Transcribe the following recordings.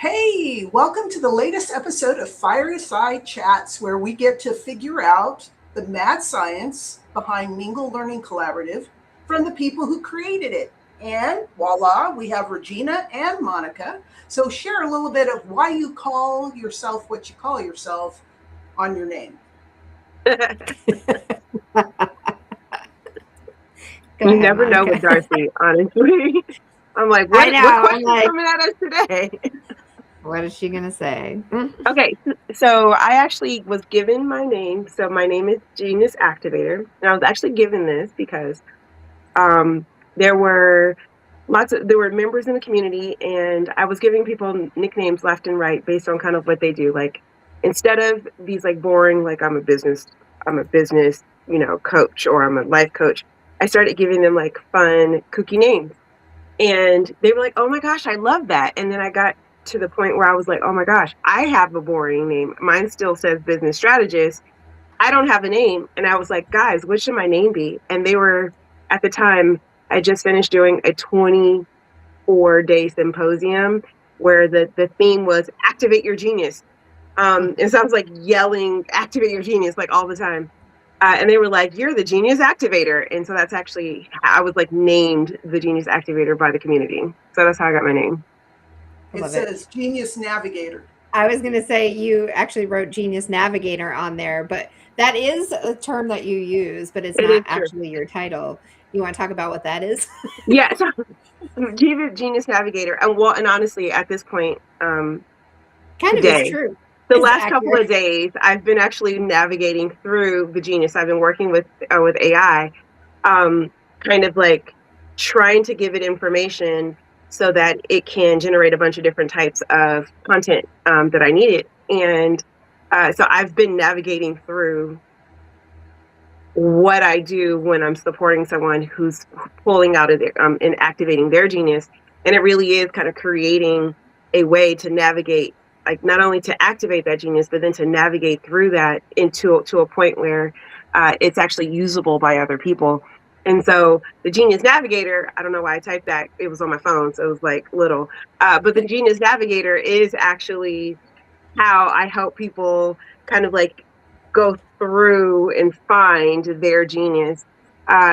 Hey, welcome to the latest episode of Fireside Chats, where we get to figure out the mad science behind Mingle Learning Collaborative from the people who created it. And voila, we have Regina and Monica. So share a little bit of why you call yourself what you call yourself on your name. You never know with Darcey, honestly. I'm like, I know, what question's I'm like, coming at us today? what is she gonna say? Okay, so I actually was given my name. So my name is Genius Activator. And I was actually given this because um, there were there were members in the community, and I was giving people nicknames left and right based on kind of what they do. Like instead of these like boring, like I'm a business, coach, or I'm a life coach, I started giving them like fun, kooky names. And they were like, oh my gosh, I love that. And then I got to the point where I was like, oh my gosh, I have a boring name. Mine still says business strategist. I don't have a name. And I was like, guys, what should my name be? And they were, at the time, I just finished doing a 24-day symposium where the theme was activate your genius. It sounds like yelling, activate your genius, like all the time. And they were like, you're the genius activator. And so that's actually, I was like named the genius activator by the community. So that's how I got my name. It says Genius Navigator. I was gonna say you actually wrote Genius Navigator on there, but that is a term that you use, but it's not actually your title. You want to talk about what that is? Yeah, so Genius Navigator. And honestly, at this point, kind of is true. The last couple of days, I've been actually navigating through the Genius. I've been working with AI, kind of like trying to give it information so that it can generate a bunch of different types of content that I needed. And so I've been navigating through what I do when I'm supporting someone who's pulling out of their and activating their genius. And it really is kind of creating a way to navigate, like not only to activate that genius, but then to navigate through that to a point where it's actually usable by other people. And so the Genius Navigator, I don't know why I typed that. It was on my phone, so it was like little. But the Genius Navigator is actually how I help people kind of like go through and find their genius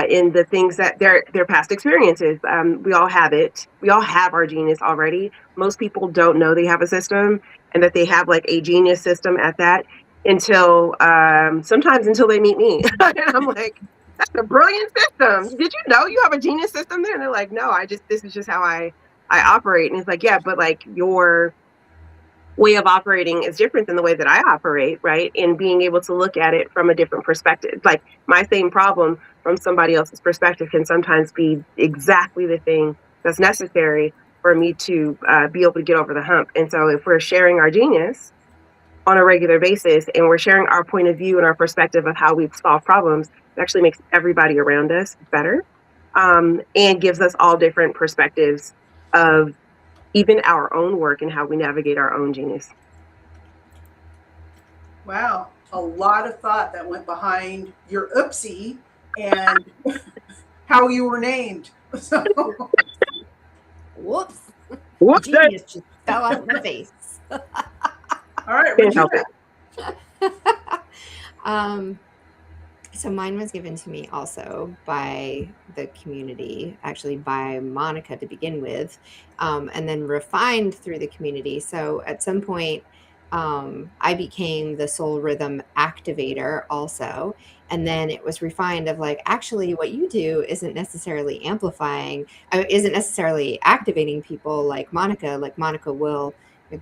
in the things that their past experiences. We all have it. We all have our genius already. Most people don't know they have a system and that they have like a genius system at that until sometimes until they meet me. And I'm like, that's a brilliant system. Did you know you have a genius system there? And they're like, no, this is just how I operate. And it's like, yeah, but like your way of operating is different than the way that I operate, right? And being able to look at it from a different perspective. Like my same problem from somebody else's perspective can sometimes be exactly the thing that's necessary for me to be able to get over the hump. And so if we're sharing our genius on a regular basis and we're sharing our point of view and our perspective of how we solve problems, it actually makes everybody around us better and gives us all different perspectives of even our own work and how we navigate our own genius. Wow, a lot of thought that went behind your oopsie and how you were named. So. Whoops. Whoops. Genius just fell out of my face. All right, Regina. So mine was given to me also by the community, actually by Monica to begin with, and then refined through the community. So at some point, I became the soul rhythm activator also. And then it was refined of like, actually what you do isn't necessarily amplifying, isn't necessarily activating people like Monica will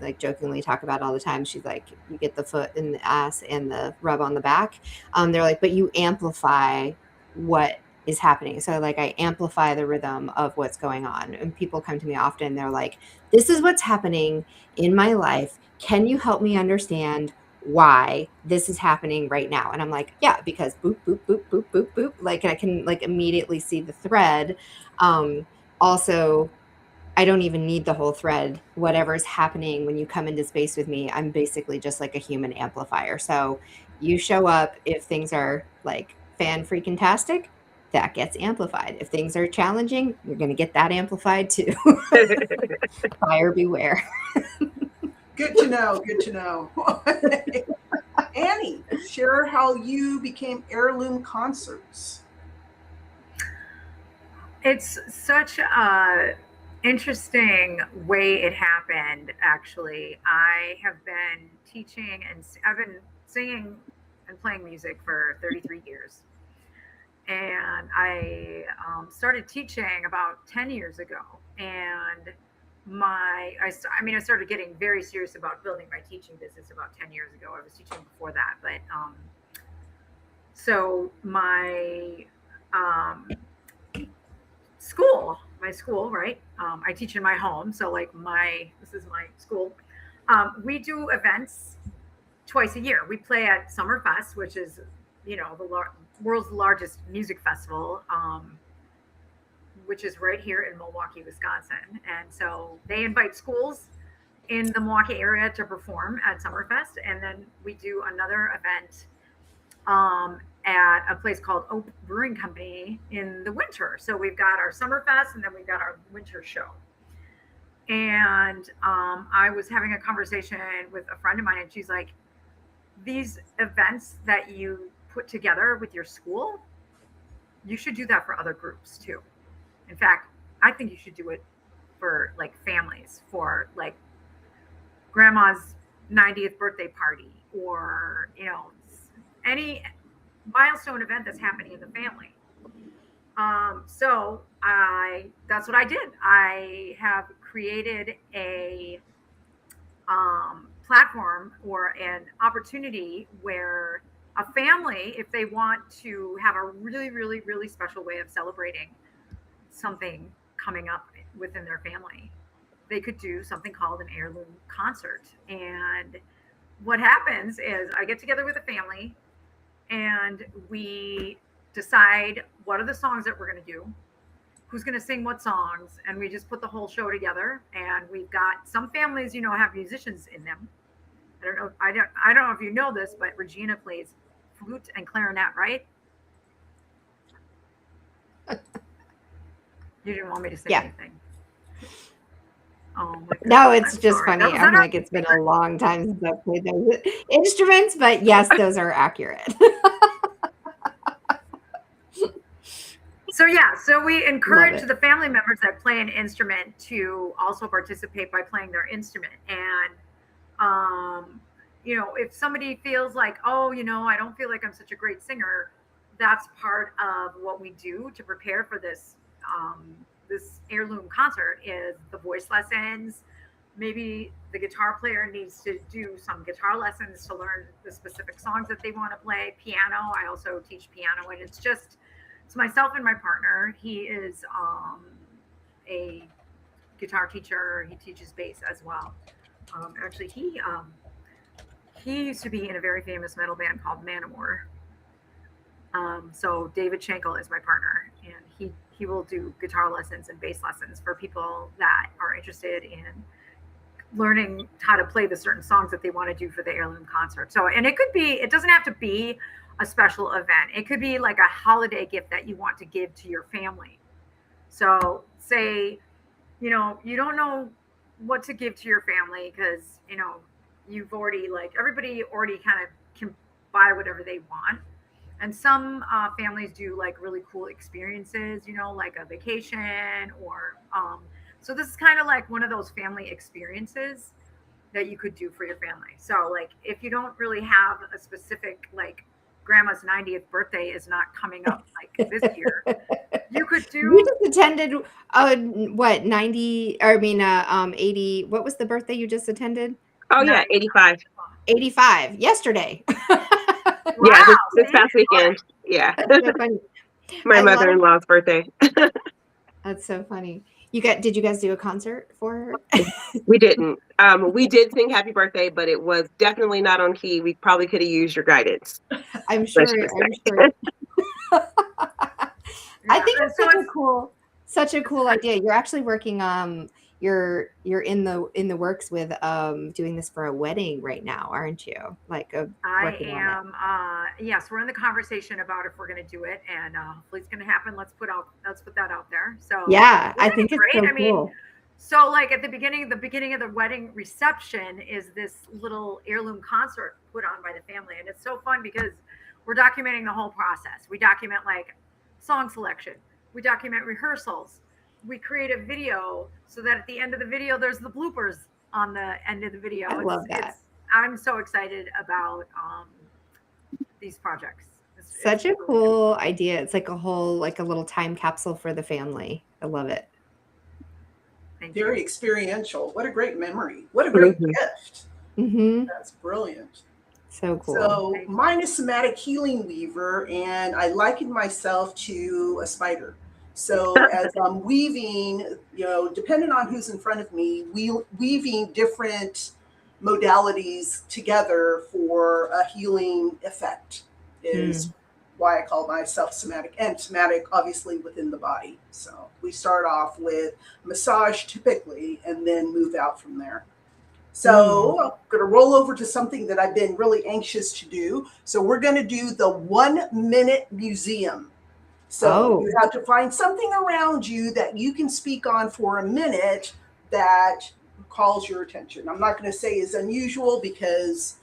like jokingly talk about all the time. She's like, you get the foot in the ass and the rub on the back. They're like, but you amplify what is happening. So like I amplify the rhythm of what's going on. And people come to me often. They're like, this is what's happening in my life. Can you help me understand why this is happening right now? And I'm like, yeah, because boop, boop, boop, boop, boop, boop. Like I can like immediately see the thread. Also, I don't even need the whole thread. Whatever's happening when you come into space with me, I'm basically just like a human amplifier. So you show up if things are like fan freaking tastic, that gets amplified. If things are challenging, you're going to get that amplified too. Buyer beware. Good to know. Good to know. Annie, share how you became heirloom concerts. It's such a interesting way it happened. Actually, I have been teaching and I've been singing and playing music for 33 years, and I started teaching about 10 years ago. And I started getting very serious about building my teaching business about 10 years ago. I was teaching before that, but so um, my school, right? I teach in my home, so like this is my school. We do events twice a year. We play at Summerfest, which is, the world's largest music festival, which is right here in Milwaukee, Wisconsin. And so they invite schools in the Milwaukee area to perform at Summerfest, and then we do another event at a place called Oak Brewing Company in the winter. So we've got our Summerfest, and then we've got our winter show. And I was having a conversation with a friend of mine, and she's like, these events that you put together with your school, you should do that for other groups too. In fact, I think you should do it for like families, for like grandma's 90th birthday party, or any milestone event that's happening in the family. So that's what I did. I have created a platform or an opportunity where a family, if they want to have a really, really, really special way of celebrating something coming up within their family, they could do something called an heirloom concert. And what happens is I get together with a family and we decide what are the songs that we're going to do, who's going to sing what songs, and we just put the whole show together. And we've got some families, have musicians in them. I don't know if you know this, but Regina plays flute and clarinet, right? You didn't want me to say anything. Oh my God. No, it's I'm just sorry. funny. I'm like, it's been a long time since I've played those instruments, but yes, those are accurate. So we encourage the family members that play an instrument to also participate by playing their instrument. And, if somebody feels like, I don't feel like I'm such a great singer, that's part of what we do to prepare for this heirloom concert is the voice lessons. Maybe the guitar player needs to do some guitar lessons to learn the specific songs that they want to play. Piano, I also teach piano, and it's myself and my partner. He is a guitar teacher. He teaches bass as well. Actually, he used to be in a very famous metal band called Manowar. So David Schenkel is my partner, and he will do guitar lessons and bass lessons for people that are interested in learning how to play the certain songs that they want to do for the heirloom concert. So, and it doesn't have to be a special event. It could be like a holiday gift that you want to give to your family. So say, you don't know what to give to your family because, you've already everybody already kind of can buy whatever they want. And some families do like really cool experiences, like a vacation or, so this is kind of like one of those family experiences that you could do for your family. So like, if you don't really have a specific, like grandma's 90th birthday is not coming up like this year, you could do. You just attended, 80, what was the birthday you just attended? Oh yeah, 85. 85, yesterday. Wow, Yeah, this past weekend. Yeah. That's so funny. My mother-in-law's birthday. That's so funny. Did you guys do a concert for her? We didn't. We did sing happy birthday, but it was definitely not on key. We probably could have used your guidance. I'm sure. I think it's such a cool idea. You're actually working you're in the works with doing this for a wedding right now, aren't you? I am. Yes, we're in the conversation about if we're going to do it, and hopefully it's going to happen. Let's put that out there. So yeah, I think it's great. So cool. So like at the beginning of the wedding reception is this little heirloom concert put on by the family. And it's so fun because we're documenting the whole process. We document like song selection. We document rehearsals. We create a video so that at the end of the video, there's the bloopers on the end of the video. I love that. I'm so excited about these projects. Such a cool idea. It's like a whole, like a little time capsule for the family. I love it. Very experiential. What a great memory. What a great gift. Mm-hmm. That's brilliant. So cool. So mine is somatic healing weaver, and I liken myself to a spider. So as I'm weaving, depending on who's in front of me, weaving different modalities together for a healing effect is why I call myself somatic, and somatic obviously within the body. So we start off with massage typically and then move out from there. So I'm going to roll over to something that I've been really anxious to do. So we're going to do the 1 minute museum. So you have to find something around you that you can speak on for a minute that calls your attention. I'm not going to say is unusual because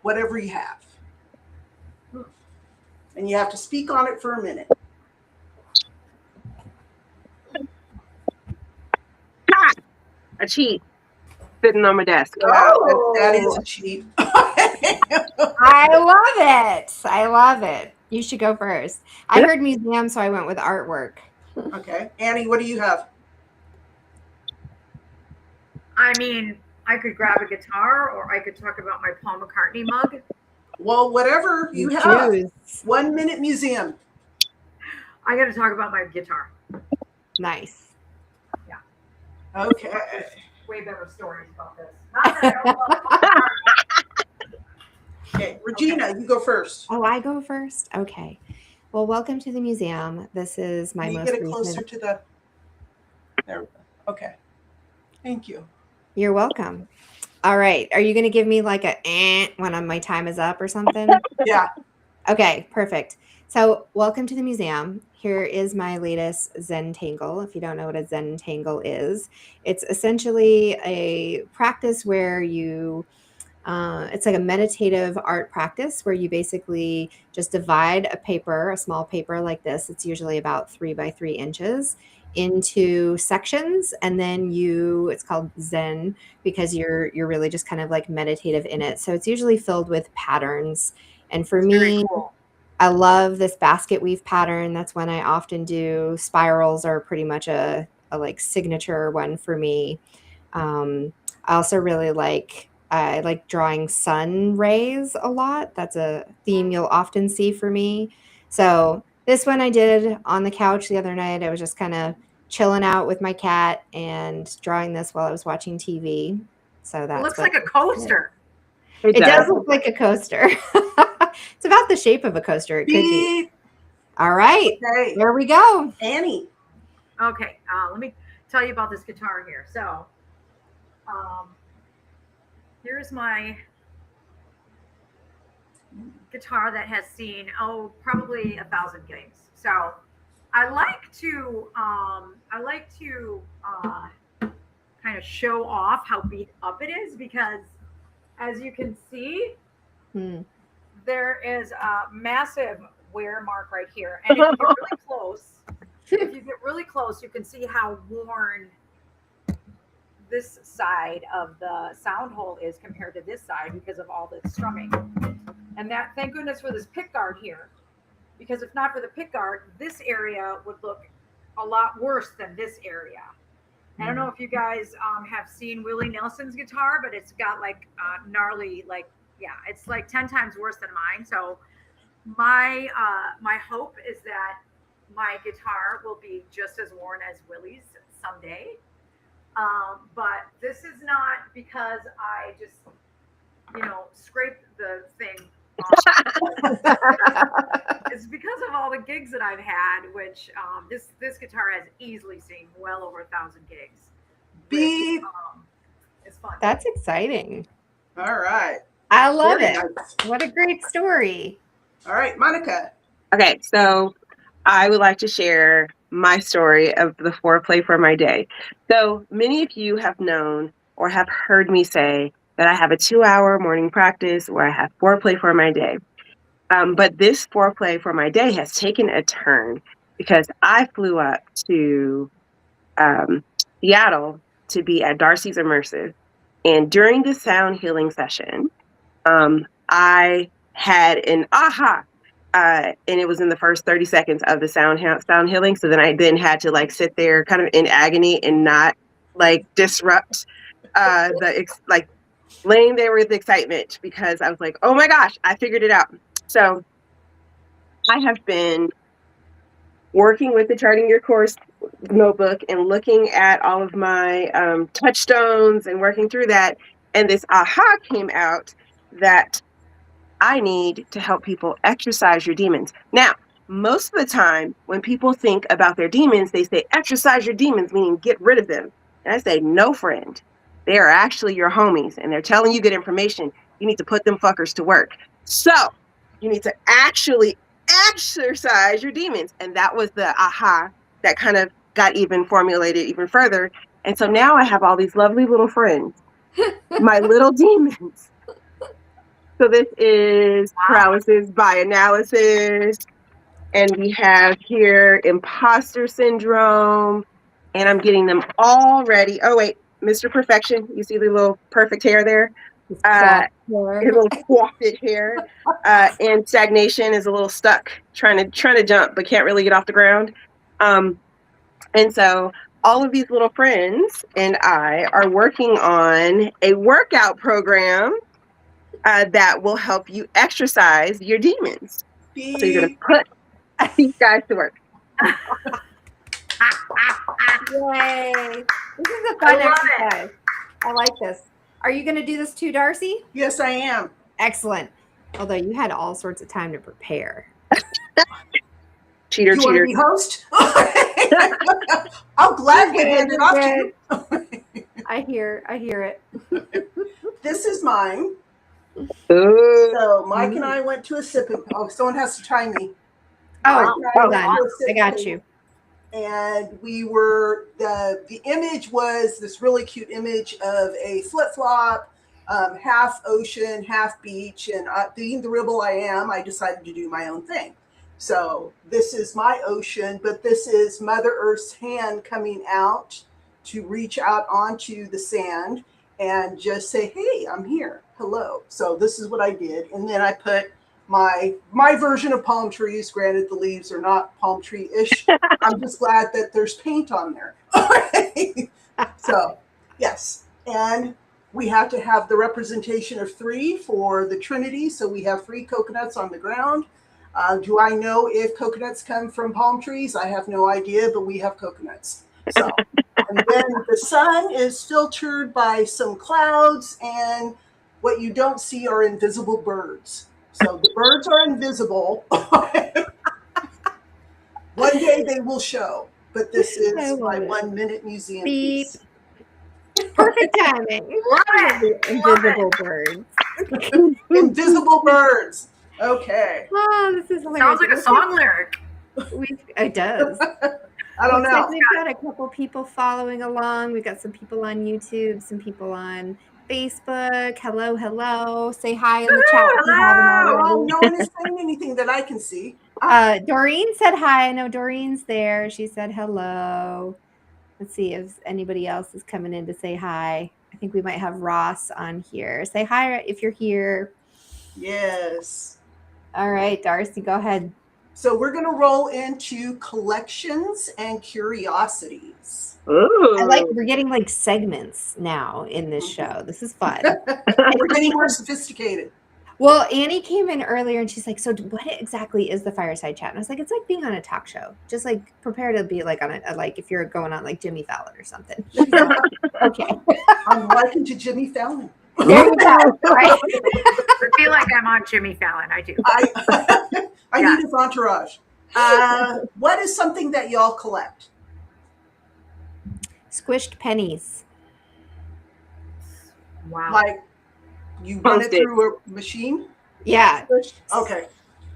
whatever you have. And you have to speak on it for a minute. A cheat sitting on my desk. Oh, that is a cheat. I love it. I love it. You should go first. I heard museum, so I went with artwork. Okay. Annie, what do you have? I mean, I could grab a guitar or I could talk about my Paul McCartney mug. Well, whatever you have. 1 minute museum. I got to talk about my guitar. Nice. Yeah. Okay. Way better stories about this. Not that I don't love Okay, Regina, you go first. Oh, I go first? Okay. Well, welcome to the museum. This is my most get it recent... closer to the... There we go. Okay. Thank you. You're welcome. All right. Are you going to give me like a when my time is up or something? Yeah. Okay, perfect. So welcome to the museum. Here is my latest Zen Tangle. If you don't know what a Zen Tangle is, it's essentially a practice where you, it's like a meditative art practice where you basically just divide a paper, a small paper like this. It's usually about 3 by 3 inches into sections. And then it's called Zen because you're really just kind of like meditative in it. So it's usually filled with patterns. And for me, cool. I love this basket weave pattern. That's when I often do. Spirals are pretty much a like signature one for me. I also really I like drawing sun rays a lot. That's a theme you'll often see for me. So this one I did on the couch the other night. I was just kind of chilling out with my cat and drawing this while I was watching TV. So that looks like a coaster. It does look like a coaster. It's about the shape of a coaster. It could be. All right. Okay. There we go. Annie. Okay. Let me tell you about this guitar here. So here's my guitar that has seen, probably 1,000 gigs. So I like to kind of show off how beat up it is because as you can see, there is a massive wear mark right here. And if you get really close, you can see how worn this side of the sound hole is compared to this side because of all the strumming. And that, thank goodness for this pick guard here, because if not for the pick guard, this area would look a lot worse than this area. I don't know if you guys have seen Willie Nelson's guitar, but it's got like gnarly, it's like 10 times worse than mine. So my hope is that my guitar will be just as worn as Willie's someday. But this is not because I just, scraped the thing off. It's because of all the gigs that I've had, which this guitar has easily seen well over 1,000 gigs. Beep. It's fun. That's exciting. All right. I love Very it. nice. What a great story. All right, Monica. Okay, so I would like to share my story of the foreplay for my day. So many of you have known or have heard me say that I have a 2-hour morning practice where I have foreplay for my day. But this foreplay for my day has taken a turn because I flew up to Seattle to be at Darcey's Immersive. And during the sound healing session, I had an aha. And it was in the first 30 seconds of the sound healing. So then I had to like sit there kind of in agony and not like disrupt like laying there with excitement because I was like, oh my gosh, I figured it out. So I have been working with the Charting Your Course notebook and looking at all of my touchstones and working through that. And this aha came out that I need to help people exercise your demons. Now, most of the time when people think about their demons, they say exercise your demons, meaning get rid of them. And I say, no, friend. They are actually your homies and they're telling you good information. You need to put them fuckers to work. So you need to actually exercise your demons. And that was the aha that kind of got even formulated even further. And so now I have all these lovely little friends, my little demons. So this is paralysis by analysis. And we have here imposter syndrome. And I'm getting them all ready. Oh, wait, Mr. Perfection. You see the little perfect hair there? His little coiffed hair. And stagnation is a little stuck, trying to jump, but can't really get off the ground. And so all of these little friends and I are working on a workout program that will help you exercise your demons. So you're going to put these guys to work. Yay. This is a fun exercise. I like this. Are you going to do this too, Darcey? Yes, I am. Excellent. Although you had all sorts of time to prepare. Cheater. Want to be host? I'll gladly hand it off to you. I hear it. This is mine. Ooh. So Mike and I went to a sipping. Oh, someone has to time me. Hold on. I got you. And we were, the image was this really cute image of a flip-flop, half ocean, half beach. And being the rebel I am, I decided to do my own thing. So this is my ocean, but this is Mother Earth's hand coming out to reach out onto the sand and just say, hey, I'm here. Hello. So this is what I did. And then I put my version of palm trees. Granted, the leaves are not palm tree-ish. I'm just glad that there's paint on there. So, yes. And we have to have the representation of 3 for the Trinity. So we have 3 coconuts on the ground. Do I know if coconuts come from palm trees? I have no idea, but we have coconuts. So, and then the sun is filtered by some clouds, and what you don't see are invisible birds. So the birds are invisible. One day they will show, but this is my 1-minute museum piece. Perfect timing. Invisible birds. Invisible birds. Okay. Oh, this is hilarious. Sounds like a song lyric. It does. I don't know. Like we've got a couple people following along. We've got some people on YouTube, some people on Facebook. Hello. Say hi in the chat. Hello. No one is saying anything that I can see. Doreen said hi. I know Doreen's there. She said hello. Let's see if anybody else is coming in to say hi. I think we might have Ross on here. Say hi if you're here. Yes. All right, Darcey, go ahead. So we're going to roll into collections and curiosities. Ooh. I like we're getting like segments now in this show. This is fun. We're getting more sophisticated. Well, Annie came in earlier and she's like, so what exactly is the Fireside Chat? And I was like, it's like being on a talk show. Just like prepare to be like on a like if you're going on like Jimmy Fallon or something. Okay. I'm likened to Jimmy Fallon. There you go. Right. I feel like I'm on Jimmy Fallon. I do. I need his entourage. What is something that y'all collect? Squished pennies. Wow. Like you run it through a machine? Yeah. Okay.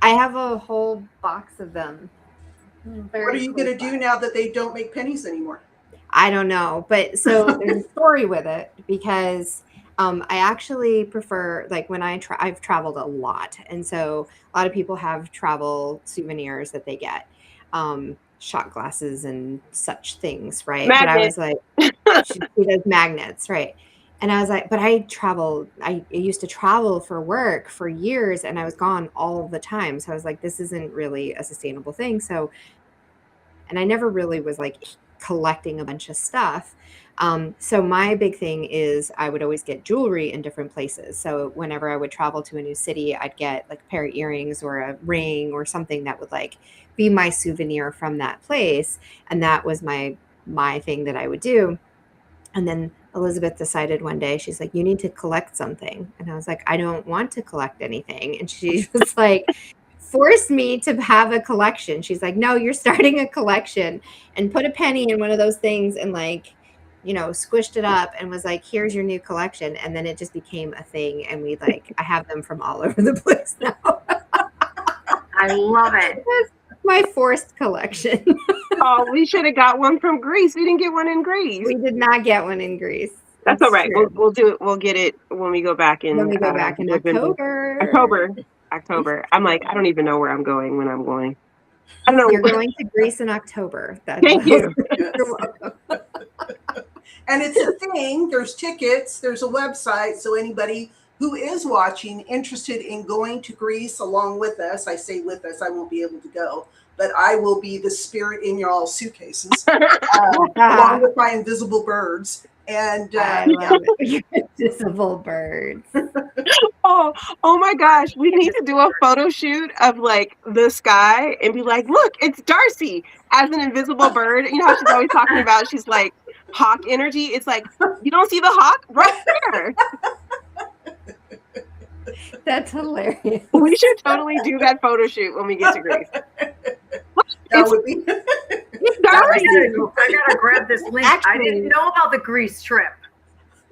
I have a whole box of them. What are you going to do now that they don't make pennies anymore? I don't know, but so there's a story with it because I actually prefer, like, when I've traveled a lot, and so a lot of people have travel souvenirs that they get, shot glasses and such things, right? But I was Magnet. like, she does magnets, right? And I was like, but I used to travel for work for years, and I was gone all the time, so I was like, this isn't really a sustainable thing. So, and I never really was like collecting a bunch of stuff. So my big thing is I would always get jewelry in different places. So whenever I would travel to a new city, I'd get like a pair of earrings or a ring or something that would like be my souvenir from that place. And that was my thing that I would do. And then Elizabeth decided one day, she's like, you need to collect something. And I was like, I don't want to collect anything. And she was like, forced me to have a collection. She's like, no, you're starting a collection, and put a penny in one of those things and like, squished it up and was like, here's your new collection. And then it just became a thing. And I have them from all over the place now. I love it. That's my forced collection. Oh, we should have got one from Greece. We didn't get one in Greece. We did not get one in Greece. That's all right. We'll do it. We'll get it when we go back in. October. I'm like, I don't even know where I'm going when I'm going. I don't know. You're going to Greece in October. Thank you. You're welcome. And it's a thing. There's tickets. There's a website. So anybody who is watching, interested in going to Greece along with us, I say with us, I won't be able to go, but I will be the spirit in your all suitcases, along with my invisible birds. And I love it. Invisible birds. Oh my gosh. We need to do a photo shoot of like the sky and be like, look, it's Darcey as an invisible bird. You know how she's always talking about, she's like hawk energy. It's like, you don't see the hawk right there. That's hilarious. We should totally do that photo shoot when we get to Greece. that would be I gotta grab this link. Actually, I didn't know about the Greece trip.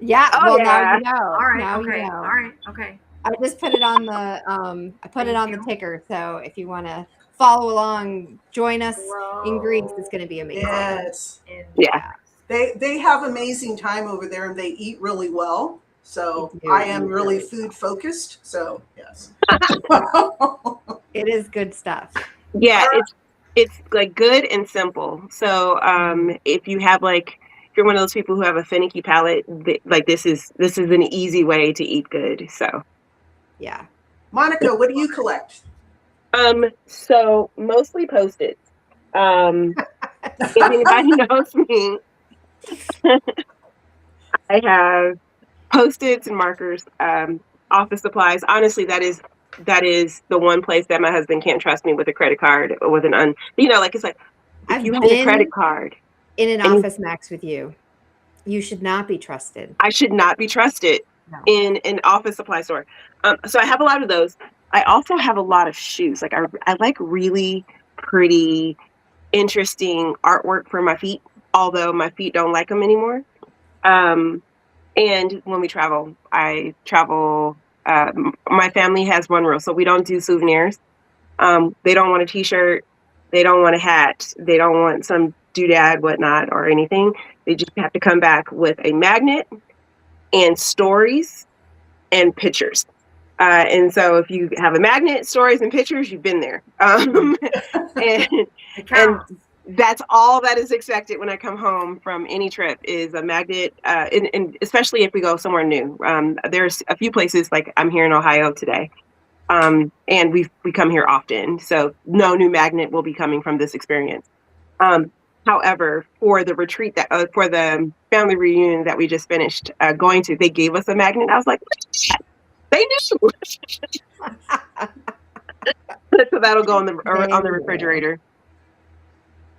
Yeah. Oh, well, yeah. now you know. All right. Now Okay. you know. All right. Okay. I just put it on the ticker. So if you want to follow along, join us in Greece. It's going to be amazing. Yes. Yeah. They have amazing time over there, and they eat really well. So I am really food focused. So yes. It is good stuff. Yeah, it's like good and simple. So if you have if you're one of those people who have a finicky palate, like this is an easy way to eat good. So yeah. Monica, what do you collect? So mostly Post-its. If anybody knows me, I have Post-its and markers, office supplies. Honestly, that is the one place that my husband can't trust me with a credit card or with it's like, if you have a credit card in an Office Max with you, you should not be trusted. I should not be trusted in an office supply store. So I have a lot of those. I also have a lot of shoes. Like I like really pretty, interesting artwork for my feet, although my feet don't like them anymore. And when we travel, my family has one rule. So we don't do souvenirs. They don't want a t-shirt. They don't want a hat. They don't want some doodad, whatnot, or anything. They just have to come back with a magnet and stories and pictures. And so if you have a magnet, stories, and pictures, you've been there. And that's all that is expected when I come home from any trip is a magnet, and especially if we go somewhere new. There's a few places, like I'm here in Ohio today, and we come here often, so no new magnet will be coming from this experience. However, for the retreat for the family reunion that we just finished going to, they gave us a magnet. I was like, they knew. So that'll go on the refrigerator.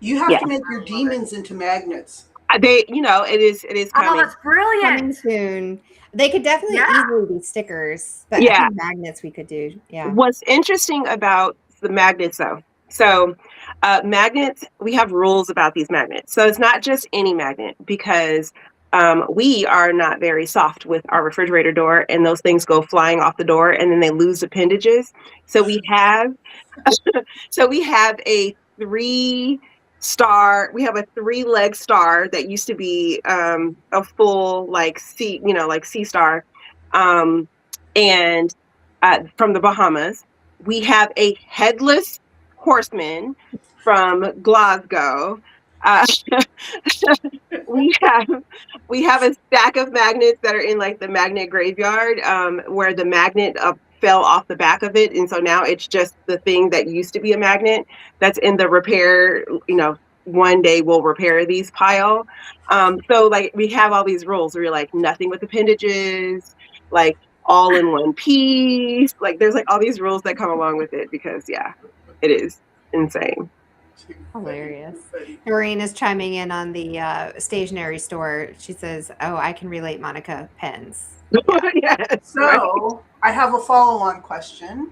You have to make your demons into magnets. It is coming. Oh, that's brilliant. Coming soon. They could definitely easily be stickers, but I think magnets we could do. Yeah. What's interesting about the magnets, though, so magnets, we have rules about these magnets. So it's not just any magnet, because we are not very soft with our refrigerator door, and those things go flying off the door, and then they lose appendages. So we have a 3-star. We have a 3-leg star that used to be a full like sea, like sea star, and from the Bahamas. We have a headless horseman from Glasgow. Uh, we have a stack of magnets that are in like the magnet graveyard, where the magnet fell off the back of it, and so now it's just the thing that used to be a magnet that's in the repair. One day we'll repair these pile. So like we have all these rules where you're like nothing with appendages, like all in one piece. Like there's like all these rules that come along with it because it is insane. Hilarious. Doreen is chiming in on the stationery store. She says, "Oh, I can relate, Monica. Pens." Yes, So right. I have a follow-on question.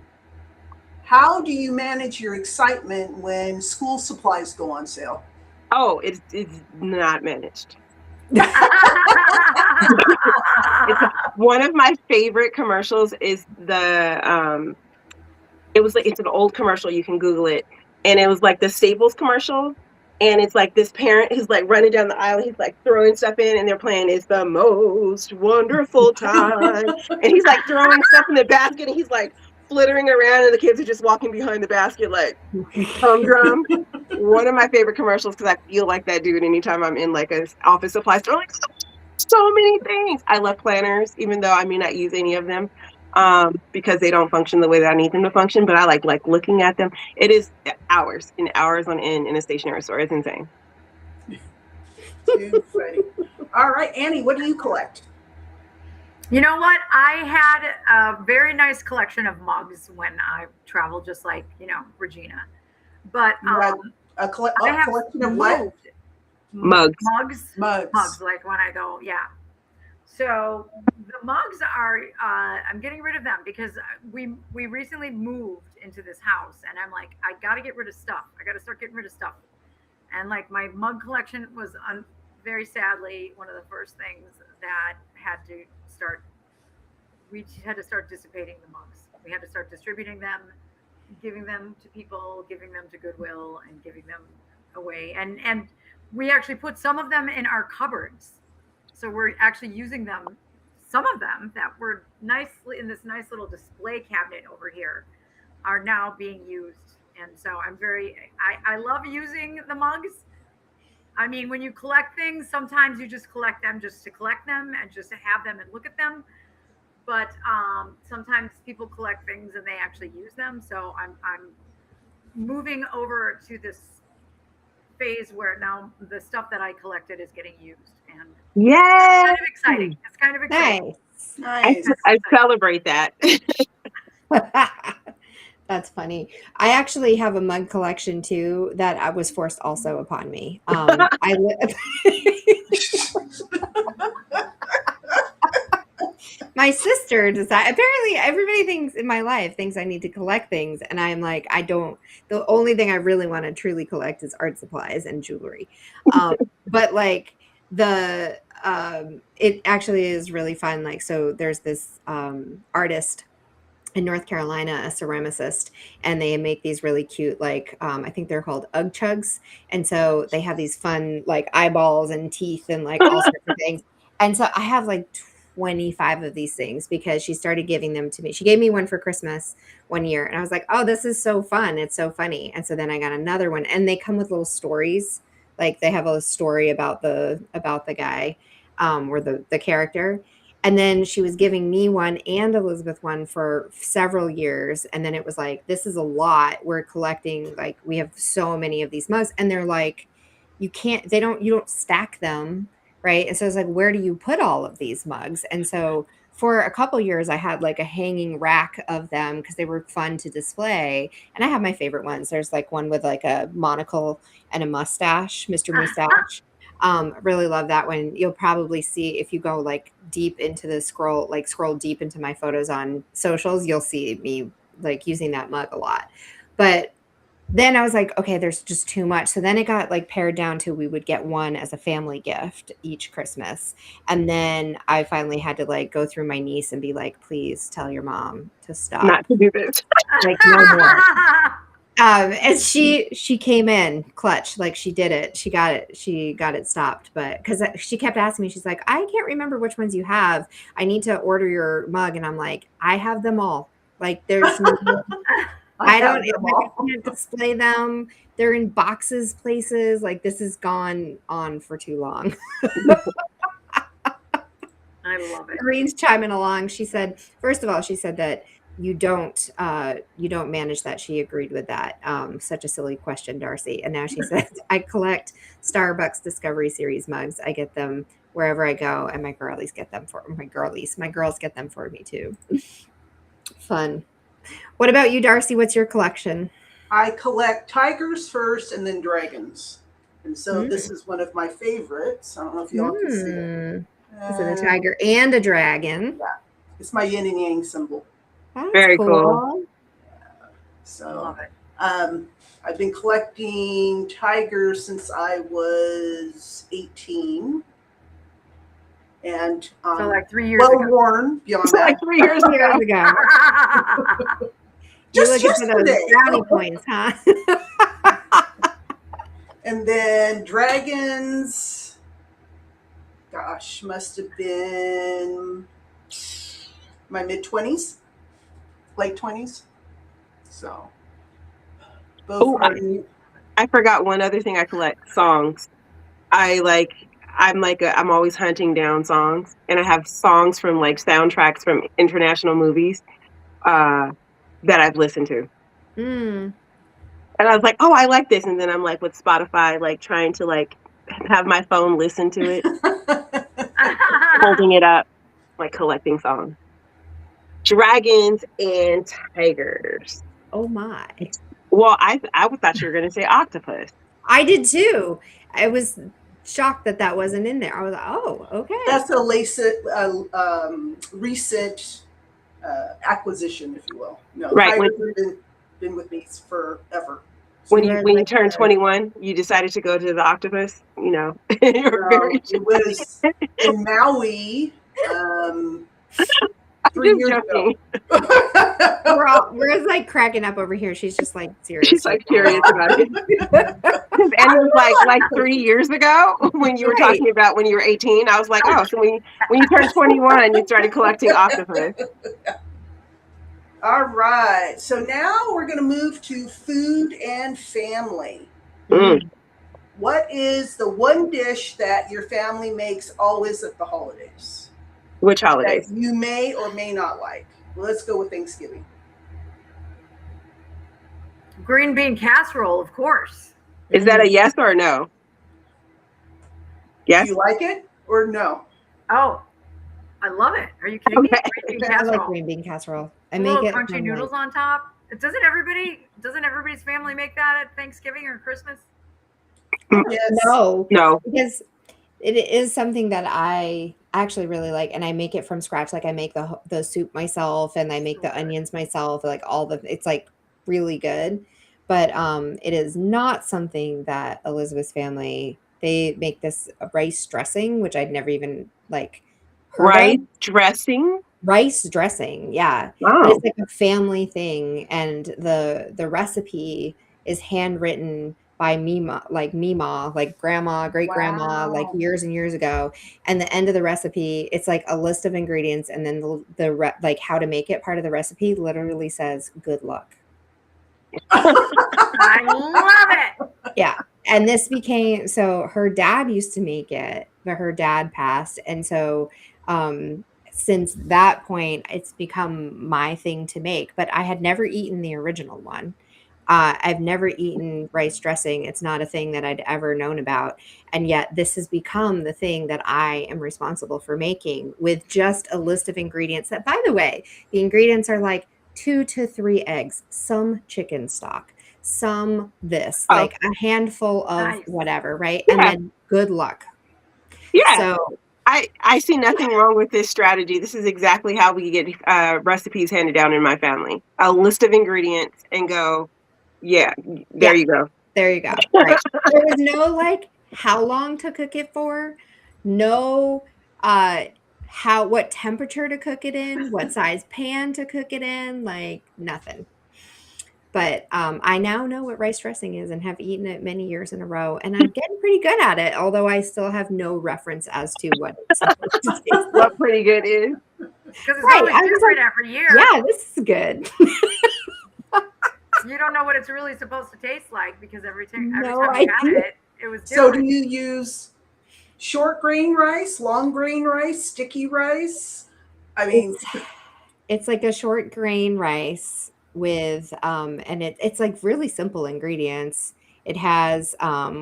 How do you manage your excitement when school supplies go on sale? Oh, it's not managed. One of my favorite commercials is it's an old commercial, you can Google it, and it was like the Staples commercial, and it's like this parent who's like running down the aisle, he's like throwing stuff in, and they're playing "It's the Most Wonderful Time," and he's like throwing stuff in the basket, and he's like flittering around, and the kids are just walking behind the basket like humdrum. One of my favorite commercials because I feel like that dude anytime I'm in like a office supply store. Like so many things. I love planners, even though I may not use any of them because they don't function the way that I need them to function. But I like looking at them. It is hours and hours on end in a stationery store. It's insane. Too funny. All right, Annie, what do you collect? You know what? I had a very nice collection of mugs when I traveled, just like Regina. But A collection of what? Mugs. Mugs. Like when I go, So the mugs are, I'm getting rid of them because we recently moved into this house, and I'm like, I got to get rid of stuff. I got to start getting rid of stuff. And like my mug collection was very sadly one of the first things that had to start. We had to start dissipating the mugs. We had to start distributing them, giving them to people, giving them to Goodwill, and giving them away. And we actually put some of them in our cupboards. So we're actually using them. Some of them that were nicely in this nice little display cabinet over here are now being used. And so I love using the mugs. I mean, when you collect things, sometimes you just collect them just to collect them and just to have them and look at them. But sometimes people collect things and they actually use them. So I'm moving over to this phase where now the stuff that I collected is getting used, and it's kind of exciting. Nice. I celebrate that. That's funny. I actually have a mug collection too that I was forced also upon me. My sister decided, apparently everybody thinks in my life thinks I need to collect things. And I'm like, I don't, the only thing I really want to truly collect is art supplies and jewelry. But like it actually is really fun. Like, so there's this artist in North Carolina, a ceramicist, and they make these really cute, like, I think they're called Ugg Chugs. And so they have these fun, like, eyeballs and teeth and like all sorts of things. And so I have like 25 of these things because she started giving them to me. She gave me one for Christmas one year, and I was like, oh, this is so fun. It's so funny. And so then I got another one, and they come with little stories. Like they have a story about the guy or the character. And then she was giving me one and Elizabeth one for several years. And then it was like, this is a lot. We're collecting, like, we have so many of these mugs. And they're like, you don't stack them, right? And so it's like, where do you put all of these mugs? And so for a couple years, I had like a hanging rack of them because they were fun to display. And I have my favorite ones. There's like one with like a monocle and a mustache, Mr. Mustache. Really love that one. You'll probably see if you go like deep into the scroll deep into my photos on socials, you'll see me like using that mug a lot. But then I was like, okay, there's just too much. So then it got like pared down to we would get one as a family gift each Christmas. And then I finally had to like go through my niece and be like, please tell your mom to stop. Not to do this. Like no more. And she came in clutch, like she did it. She got it stopped. But because she kept asking me, she's like, I can't remember which ones you have. I need to order your mug. And I'm like, I have them all. Like there's no, I don't, I can't display them. They're in boxes places. Like this has gone on for too long. I love it. Green's chiming along. She said, first of all, she said that you don't manage that. She agreed with that. Such a silly question, Darcey. And now she says, I collect Starbucks Discovery Series mugs. I get them wherever I go, and my girls get them for me too. Fun. What about you, Darcey? What's your collection? I collect tigers first and then dragons. And so this is one of my favorites. I don't know if y'all can see it. Is it a tiger and a dragon? Yeah. It's my yin and yang symbol. That's very cool. So I've been collecting tigers since I was 18. And so like 3 years ago. Worn beyond that. Like 3 years ago. Just yesterday. Brownie points, huh? And then dragons, gosh, must have been my mid-20s, late 20s. So both I forgot one other thing I collect: songs. I'm always hunting down songs, and I have songs from like soundtracks from international movies that I've listened to. And I was like, oh, I like this. And then I'm like with Spotify, like trying to like have my phone listen to it, holding it up, like collecting songs. Dragons and tigers. Oh my. Well, I thought you were going to say octopus. I did too. I was shocked that wasn't in there. I was like, oh, okay. That's a recent acquisition, if you will. No, right. Tigers have been with me forever. When you turned 21, you decided to go to the octopus. You know, it was in Maui 3 years ago. We're like cracking up over here. She's just like serious. She's like curious about it. And it was like 3 years ago when you were talking about when you were 18. I was like, oh, so when you turned 21, you started collecting octopus. All right. So now we're going to move to food and family. What is the one dish that your family makes always at the holidays? Which holidays? That you may or may not like. Well, let's go with Thanksgiving. Green bean casserole, of course. Is that a yes or a no? Yes. Do you like it or no? Oh, I love it. Are you kidding me? Green bean I casserole. like green bean casserole. I make it crunchy noodles on top. Doesn't everybody's family make that at Thanksgiving or Christmas? Yes. No. Because it is something that I actually really like, and I make it from scratch. Like I make the soup myself, and I make the onions myself. Like it's like really good. But it is not something that Elizabeth's family, they make this rice dressing, which I'd never even like heard of. Rice dressing, yeah. Wow. But it's like a family thing, and the recipe is handwritten by Mima, like grandma, great grandma, like years and years ago. And the end of the recipe, it's like a list of ingredients, and then the like how to make it part of the recipe literally says "good luck." I love it. Yeah. And this became, so her dad used to make it, but her dad passed, and so since that point, it's become my thing to make. But I had never eaten the original one. I've never eaten rice dressing. It's not a thing that I'd ever known about. And yet this has become the thing that I am responsible for making, with just a list of ingredients that, by the way, the ingredients are like 2 to 3 eggs, some chicken stock, some this, like a handful of whatever, right? Yeah. And then good luck. Yeah. So I see nothing wrong with this strategy. This is exactly how we get recipes handed down in my family. A list of ingredients and go, you go. There you go. Right. There was no like how long to cook it for, no what temperature to cook it in, what size pan to cook it in, like nothing. But I now know what rice dressing is and have eaten it many years in a row, and I'm getting pretty good at it. Although I still have no reference as to what it's supposed to taste like. What pretty good is. Because it's Right, always I was different like, every year. Yeah, this is good. You don't know what it's really supposed to taste like because every time No you had idea. it was So different. do you use short grain rice, long grain rice, sticky rice? I mean, It's like a short grain rice with and it's like really simple ingredients. It has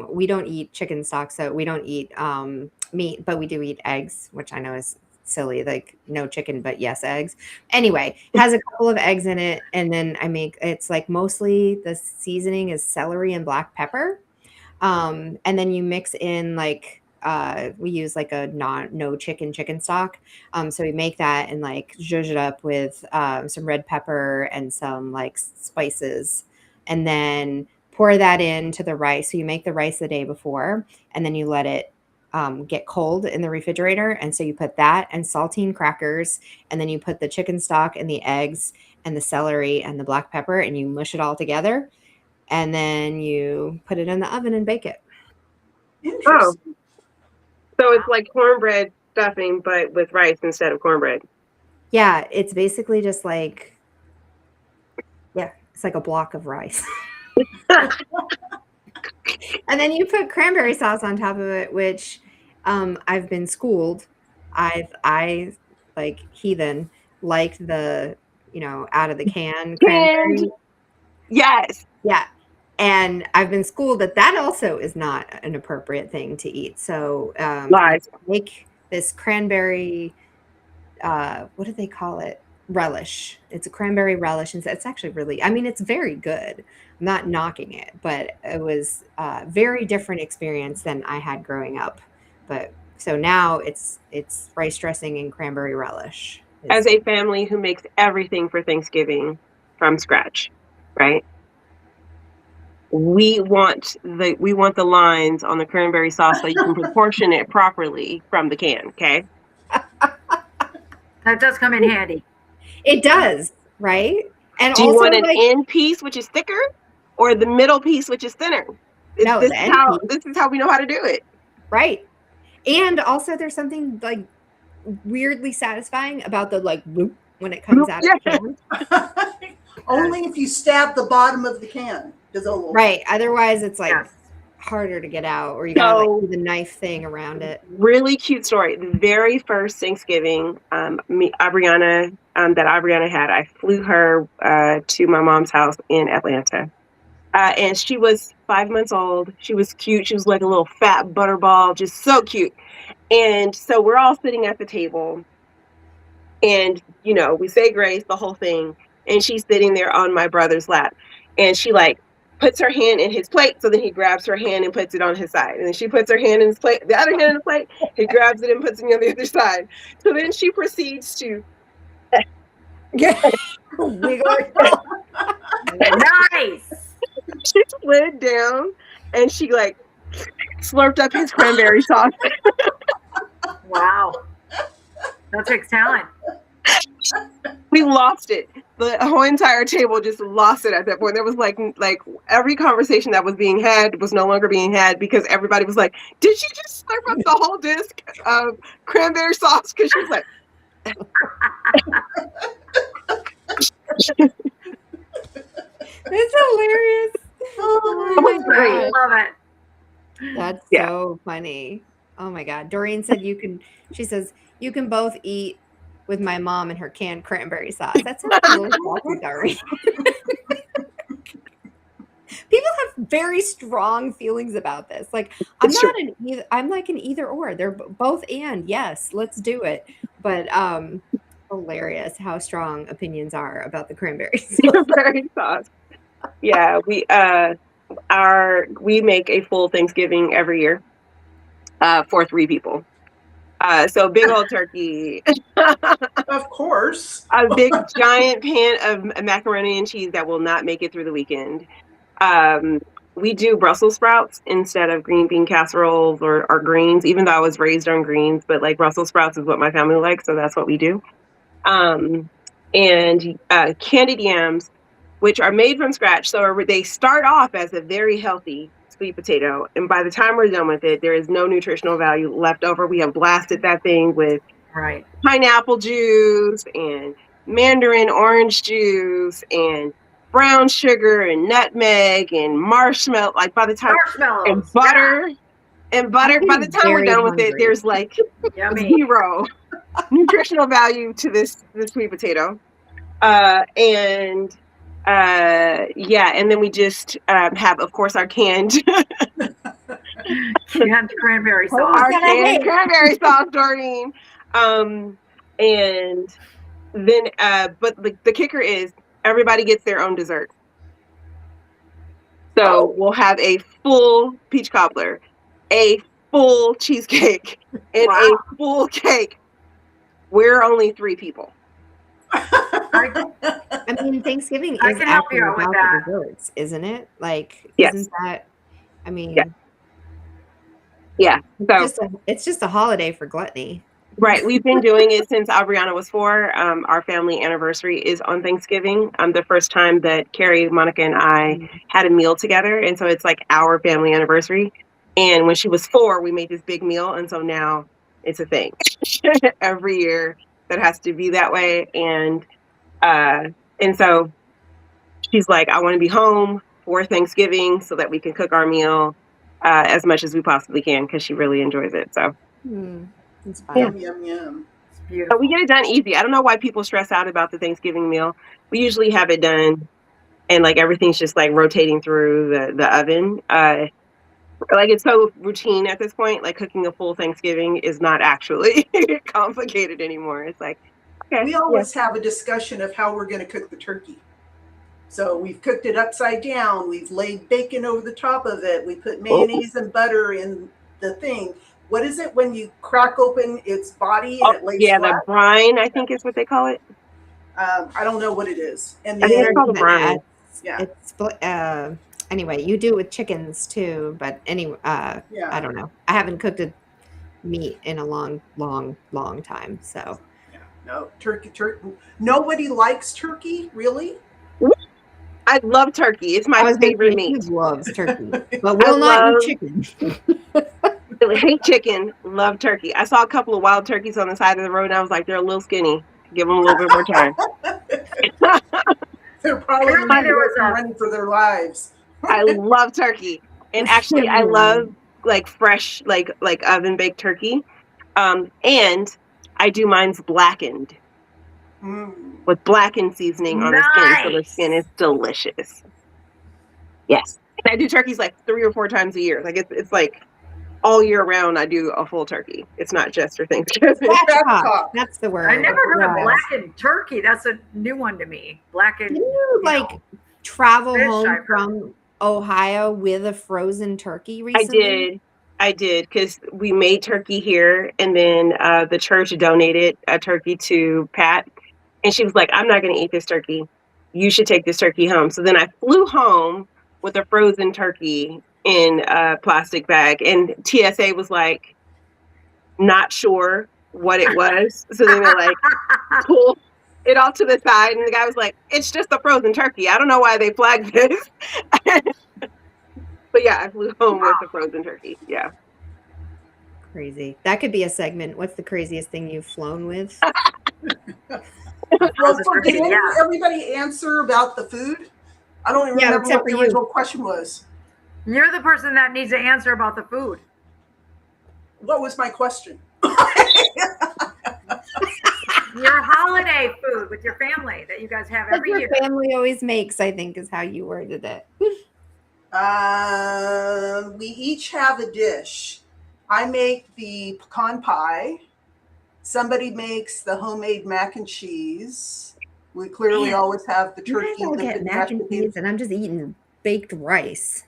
we don't eat chicken stock, so we don't eat meat, but we do eat eggs, which I know is silly, like no chicken but yes eggs. Anyway, it has a couple of eggs in it, and then I make it's like mostly the seasoning is celery and black pepper. And then you mix in like we use like a no chicken stock. So we make that and like zhuzh it up with some red pepper and some like spices, and then pour that into the rice. So you make the rice the day before, and then you let it get cold in the refrigerator. And so you put that and saltine crackers, and then you put the chicken stock and the eggs and the celery and the black pepper, and you mush it all together, and then you put it in the oven and bake it. interesting. So it's like cornbread stuffing, but with rice instead of cornbread. Yeah, it's basically just like, yeah, it's like a block of rice. And then you put cranberry sauce on top of it, which I've been schooled. I like heathen like the out of the can cranberry. Canned. Yes. Yeah. And I've been schooled that also is not an appropriate thing to eat. So Lies. make this cranberry, what do they call it? Relish. It's a cranberry relish. And it's actually really, I mean, it's very good. I'm not knocking it, but it was a very different experience than I had growing up. But so now it's rice dressing and cranberry relish. As a family who makes everything for Thanksgiving from scratch, right? We want the lines on the cranberry sauce so you can proportion it properly from the can, okay? That does come in handy. It does, right? And do you also, want an like, end piece which is thicker or the middle piece which is thinner? No, this is how we know how to do it. Right. And also there's something like weirdly satisfying about the like bloop when it comes out of the can. Only if you stab the bottom of the can. Right. Otherwise it's like harder to get out, or you gotta like do the knife thing around it. Really cute story. The very first Thanksgiving, Abriana had, I flew her to my mom's house in Atlanta. And she was 5 months old. She was cute. She was like a little fat butterball, just so cute. And so we're all sitting at the table, and we say grace, the whole thing. And she's sitting there on my brother's lap, and she like puts her hand in his plate. So then he grabs her hand and puts it on his side. And then she puts her hand in his plate, the other hand in the plate. He grabs it and puts it on the other side. So then she proceeds to wiggle. Nice. She slid down and she like slurped up his cranberry sauce. Wow. That takes talent. We lost it. The whole entire table just lost it at that point. There was like every conversation that was being had was no longer being had because everybody was like, did she just slurp up the whole disc of cranberry sauce? Because she was like, It's hilarious. Oh my God. I love it. That's so funny. Oh my God. Doreen said she says, you can both eat with my mom and her canned cranberry sauce. That sounds a little salty, Doreen. People have very strong feelings about this. Like, I'm like an either or. They're both and yes, let's do it. But hilarious how strong opinions are about the cranberry sauce. Yeah, we make a full Thanksgiving every year for 3 people. So big old turkey. Of course. A big giant pan of macaroni and cheese that will not make it through the weekend. We do Brussels sprouts instead of green bean casseroles or greens, even though I was raised on greens, but like Brussels sprouts is what my family likes, so that's what we do. And candied yams, which are made from scratch. So they start off as a very healthy sweet potato. And by the time we're done with it, there is no nutritional value left over. We have blasted that thing with Right. pineapple juice and mandarin orange juice and brown sugar and nutmeg and marshmallow. Like by the time, Marshmallows. and butter. Yeah. And butter, by the time we're very done with it, hungry. there's like Yummy. 0 nutritional value to this sweet potato. And then we just have, of course, our canned cranberry sauce. our canned cranberry sauce, Doreen. And then, but the kicker is everybody gets their own dessert. So we'll have a full peach cobbler, a full cheesecake, and a full cake. We're only 3 people. I mean, Thanksgiving I is can help actually you out with about that. the desserts, isn't it? Like, Yes. isn't that? I mean, Yeah. So it's just a holiday for gluttony. right, we've been doing it since Aubriana was 4. Our family anniversary is on Thanksgiving. The first time that Carrie, Monica, and I had a meal together, and so it's like our family anniversary. And when she was 4, we made this big meal, and so now it's a thing every year that has to be that way. And so she's like, I want to be home for Thanksgiving so that we can cook our meal as much as we possibly can, because she really enjoys it. So It's fine. Yeah. Yum, yum. It's beautiful. but we get it done easy. I don't know why people stress out about the Thanksgiving meal. We usually have it done, and like everything's just like rotating through the oven. Like it's so routine at this point. Like cooking a full Thanksgiving is not actually complicated anymore. It's like, okay, We always have a discussion of how we're going to cook the turkey. So we've cooked it upside down. We've laid bacon over the top of it. We put mayonnaise and butter in the thing. What is it when you crack open its body and it lays the flat? brine, I think is what they call it. I don't know what it is. And I think then it's called a brine. Yeah. It's anyway, you do it with chickens too, but anyway, I don't know. I haven't cooked a meat in a long time, so. No, turkey. Nobody likes turkey, really? I love turkey. It's my favorite meat. He loves turkey, but will not eat chicken. I hate chicken, love turkey. I saw a couple of wild turkeys on the side of the road, and I was like, they're a little skinny. Give them a little bit more time. They're probably running for their lives. I love turkey. And actually, I love like fresh, like oven baked turkey. And I do mine's blackened with blackened seasoning on the skin. So the skin is delicious. Yes. And I do turkeys like 3 or 4 times a year. Like it's like all year round, I do a full turkey. It's not just for Thanksgiving. That's the word. I never heard of blackened turkey. That's a new one to me. Blackened. Can you travel home from Ohio with a frozen turkey recently? I did, because we made turkey here, and then the church donated a turkey to Pat, and she was like, I'm not going to eat this turkey. You should take this turkey home. So then I flew home with a frozen turkey in a plastic bag, and TSA was like, not sure what it was. So then they're like, pull it off to the side, and the guy was like, it's just a frozen turkey. I don't know why they flagged this. But yeah, I flew home with a frozen turkey. Yeah. Crazy. That could be a segment. What's the craziest thing you've flown with? Did everybody answer about the food? I don't even remember what the original question was. You're the person that needs to answer about the food. What was my question? Your holiday food with your family that you guys have every year. Your family always makes, I think, is how you worded it. We each have a dish. I make the pecan pie. Somebody makes the homemade mac and cheese. We clearly always have the turkey. You guys all get mac and cheese, and I'm just eating baked rice.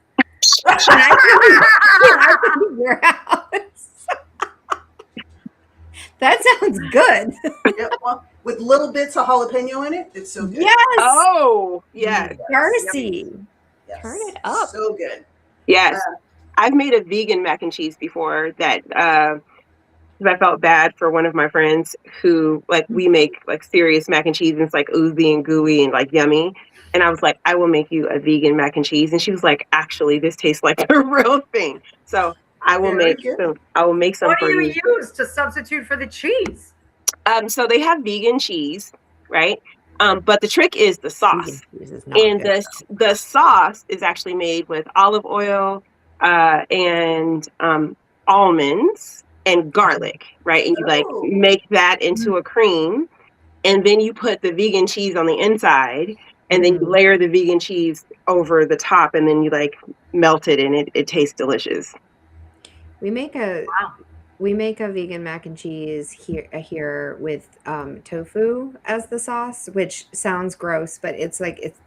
That sounds good. Yeah, well, with little bits of jalapeno in it, it's so good. Yes. Oh, yes. Darcey. Yes. Turn it up. So good. Yes. I've made a vegan mac and cheese before that I felt bad for one of my friends who, like, we make like serious mac and cheese and it's like oozy and gooey and like yummy. And I was like, I will make you a vegan mac and cheese. And she was like, actually, this tastes like a real thing. So I will Very make good. some. I will make some What for do you. you use to substitute for the cheese? So they have vegan cheese, right? But the trick is the sauce. Vegan cheese is not And good, the sauce is actually made with olive oil and almonds and garlic, right? And you like Oh. make that into a cream, and then you put the vegan cheese on the inside, and then you layer the vegan cheese over the top, and then you like melt it, and it tastes delicious. We make a Wow. vegan mac and cheese here with tofu as the sauce, which sounds gross, but it's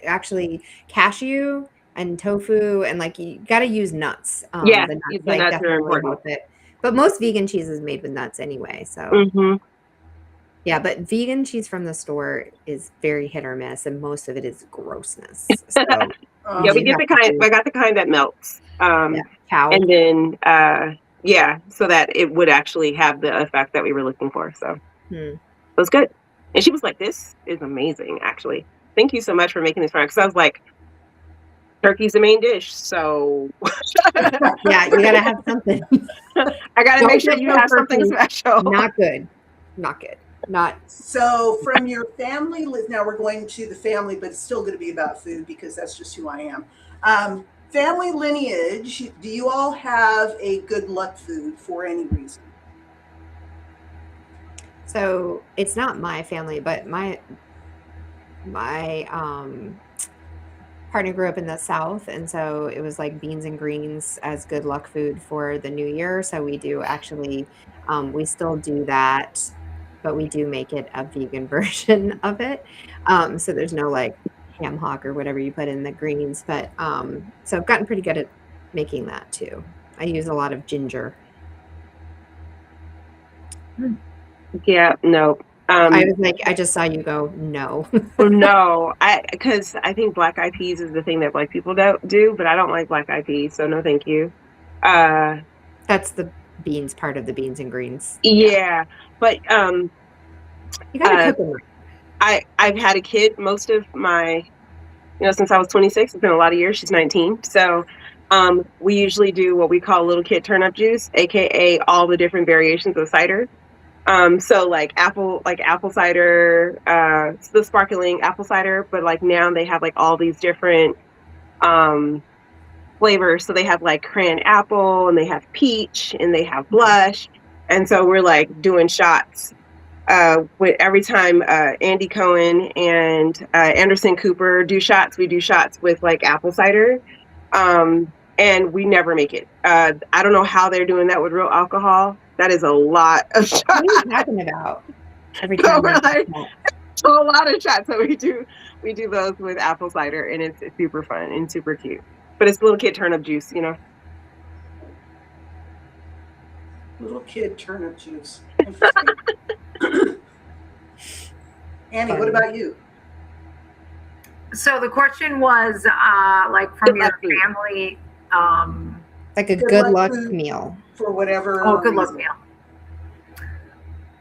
actually cashew and tofu, and like you got to use nuts. Yeah, The the nuts like nuts are definitely important. help it. But most vegan cheese is made with nuts anyway. So Mm-hmm. yeah, but vegan cheese from the store is very hit or miss, and most of it is grossness. So Yeah, we get the kind. I got the kind that melts. cow. And then so that it would actually have the effect that we were looking for. So it was good. And she was like, "This is amazing, actually. Thank you so much for making this for us." Because I was like, "Turkey's the main dish, so Yeah, you gotta have something. I gotta make sure you have something special." Not good. Not good. Not So from your family, now we're going to the family, but it's still going to be about food because that's just who I am. Family lineage, do you all have a good luck food for any reason? so it's not my family, but my partner grew up in the South, and so it was like beans and greens as good luck food for the new year. So we do actually we still do that, but we do make it a vegan version of it. So there's no like ham hock or whatever you put in the greens, but so I've gotten pretty good at making that too. I use a lot of ginger. Yeah, no. I was like, I just saw you go, no. No, because I think black eyed peas is the thing that black people don't do, but I don't like black eyed peas, so no, thank you. That's the beans part of the beans and greens. Yeah, but you gotta cook them. I've had a kid most of my, since I was 26. It's been a lot of years. She's 19, so we usually do what we call little kid turnip juice, aka all the different variations of cider. So like apple cider, the sparkling apple cider, but like now they have like all these different flavors. So they have like cran apple, and they have peach, and they have blush. And so we're like doing shots with every time Andy Cohen and Anderson Cooper do shots, we do shots with like apple cider. And we never make it. I don't know how they're doing that with real alcohol. That is a lot of shots. What are you talking about? Every time a lot of shots. So we do those with apple cider, and it's super fun and super cute. But it's little kid turnip juice, Little kid turnip juice. Interesting. Annie, what about you? So the question was like from your family. Like a good luck meal. For whatever. Oh, good luck meal.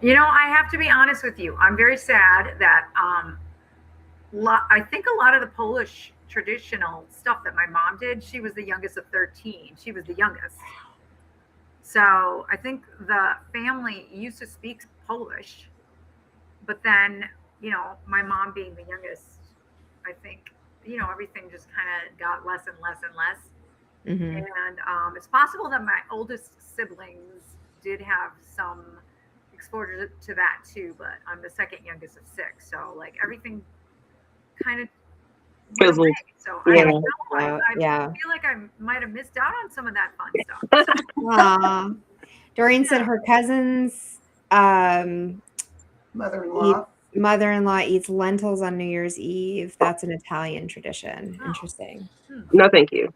I have to be honest with you. I'm very sad that I think a lot of the Polish traditional stuff that my mom did, she was the youngest of 13. She was the youngest. So I think the family used to speak Polish, but then, my mom being the youngest, I think, everything just kind of got less and less and less. Mm-hmm. And it's possible that my oldest siblings did have some exposure to that too, but I'm the second youngest of 6. So like everything kind of went away. So I don't know. I feel like I might have missed out on some of that fun stuff. Doreen said her cousin's mother-in-law eats lentils on New Year's Eve. That's an Italian tradition. Oh. Interesting. No, thank you.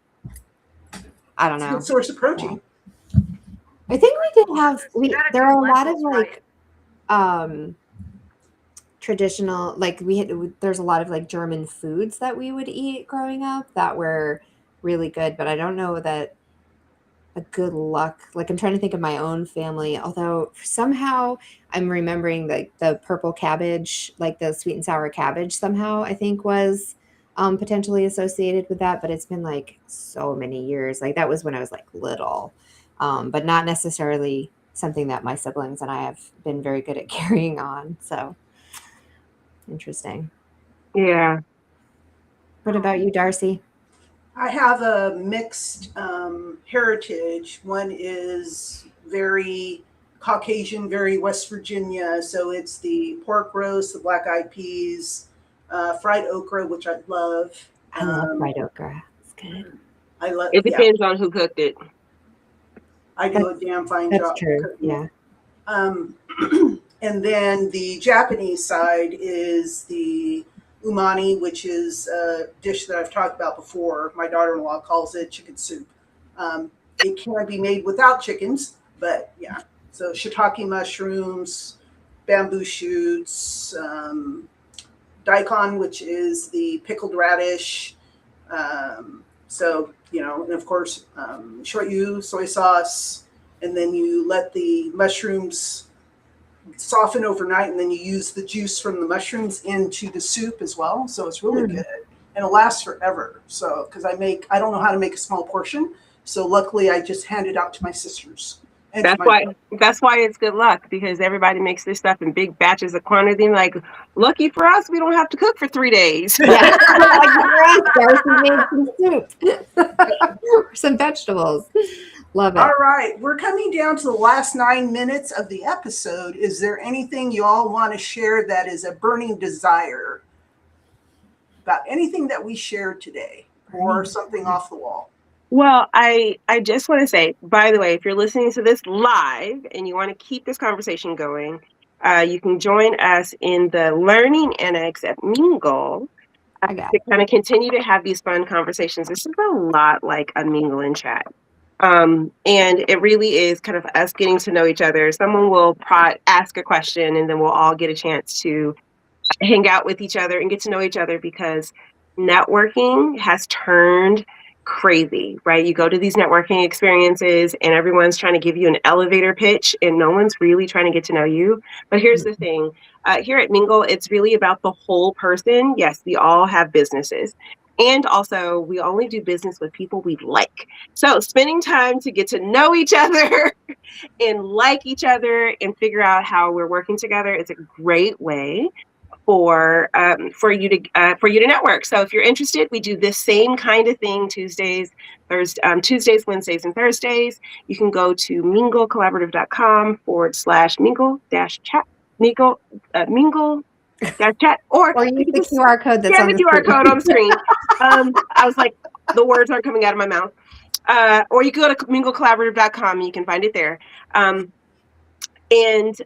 I don't know. It's a good source of protein. I think we did have there are a lot of like traditional, like there's a lot of like German foods that we would eat growing up that were really good, but I don't know that a good luck, like I'm trying to think of my own family, although somehow I'm remembering the purple cabbage, like the sweet and sour cabbage somehow I think was potentially associated with that, but it's been like so many years. Like that was when I was like little, but not necessarily something that my siblings and I have been very good at carrying on. So interesting. Yeah. What about you, Darcey? I have a mixed heritage. One is very Caucasian, very West Virginia. So it's the pork roast, the black eyed peas, fried okra, which I love. I love fried okra. It's good. I love. It Yeah, depends on who cooked it. I do a damn fine That's job true. cooking Yeah. it. And then the Japanese side is the umani, which is a dish that I've talked about before. My daughter-in-law calls it chicken soup. It can be made without chickens, but yeah. So shiitake mushrooms, bamboo shoots, daikon, which is the pickled radish. So, you know, and of course, shoyu, soy sauce, and then you let the mushrooms soften overnight, and then you use the juice from the mushrooms into the soup as well. So it's really good, and it lasts forever. So because I don't know how to make a small portion, so luckily I just hand it out to my sisters. And That's why it's good luck, because everybody makes this stuff in big batches of quantity. Like, lucky for us, we don't have to cook for 3 days. Yeah. Darcey made some soup. Some vegetables. Love it. All right, we're coming down to the last 9 minutes of the episode. Is there anything you all want to share that is a burning desire about anything that we shared today, or something off the wall? Well, I just want to say, by the way, if you're listening to this live and you want to keep this conversation going, you can join us in the Learning Annex at Mingle to kind of continue to have these fun conversations. This is a lot like a Mingle and chat. And it really is kind of us getting to know each other. Someone will ask a question, and then we'll all get a chance to hang out with each other and get to know each other, because networking has turned crazy, right? You go to these networking experiences and everyone's trying to give you an elevator pitch and no one's really trying to get to know you. But here's the thing, here at Mingle, it's really about the whole person. Yes, we all have businesses. And also, we only do business with people we like. So spending time to get to know each other and like each other and figure out how we're working together is a great way for you to network. So if you're interested, we do this same kind of thing Tuesdays, Wednesdays, and Thursdays. You can go to minglecollaborative.com/mingle-chat, mingle-chat, or use the QR code that's on the QR code on the screen. I was like, the words aren't coming out of my mouth. Or you can go to minglecollaborative.com and you can find it there. And